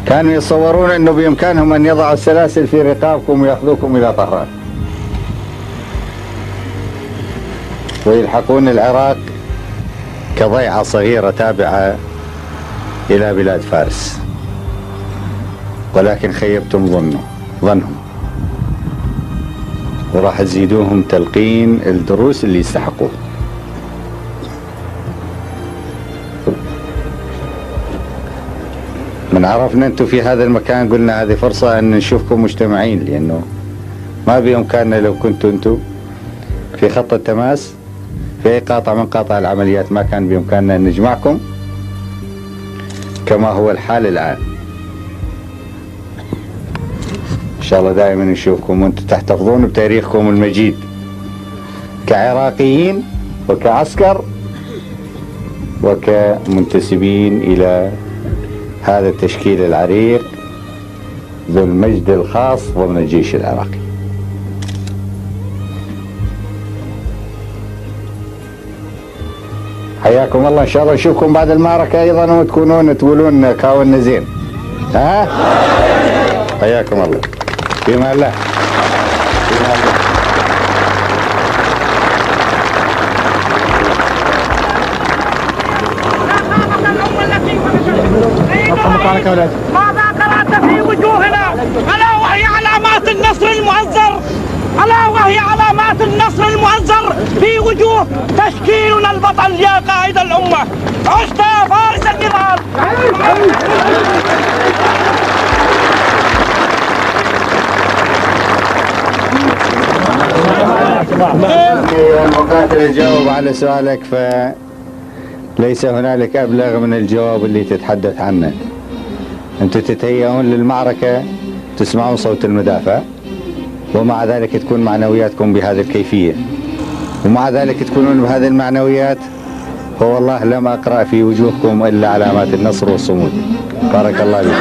كانوا يتصورون أنه بإمكانهم أن يضعوا السلاسل في رقابكم ويأخذوكم إلى طهران ويلحقون العراق كضيعة صغيرة تابعة إلى بلاد فارس، ولكن خيبتم ظنهم وراح تزيدوهم تلقين الدروس اللي يستحقوه. من عرفنا أنتم في هذا المكان قلنا هذه فرصة أن نشوفكم مجتمعين، لأنه ما بإمكاننا لو كنتوا أنتم في خط التماس في أي قاطع من قاطع العمليات ما كان بإمكاننا أن نجمعكم كما هو الحال الآن. إن شاء الله دائما نشوفكم وأنتم تحتفظون بتاريخكم المجيد كعراقيين وكعسكر وكمنتسبين إلى هذا التشكيل العريق ذو المجد الخاص ضمن الجيش العراقي. حياكم الله، إن شاء الله نشوفكم بعد المعركة أيضا وتكونون تقولون كاونا زين. ها؟ حياكم الله. فيما الله. فيما الله. ماذا قرأت في وجوهنا؟ ألا وهي علامات النصر المؤزر، ألا وهي علامات النصر المؤزر في وجوه تشكيلنا البطل يا قائد الأمة. عشت يا فارس النضال. المقاتل يجاوب على سؤالك، فليس هنالك أبلغ من الجواب اللي تتحدث عنه. أنتم تتهيئون للمعركة، تسمعون صوت المدافع، ومع ذلك تكون معنوياتكم بهذه الكيفية، ومع ذلك تكونون بهذه المعنويات، فوالله لم أقرأ في وجوهكم إلا علامات النصر والصمود. بارك الله فيكم.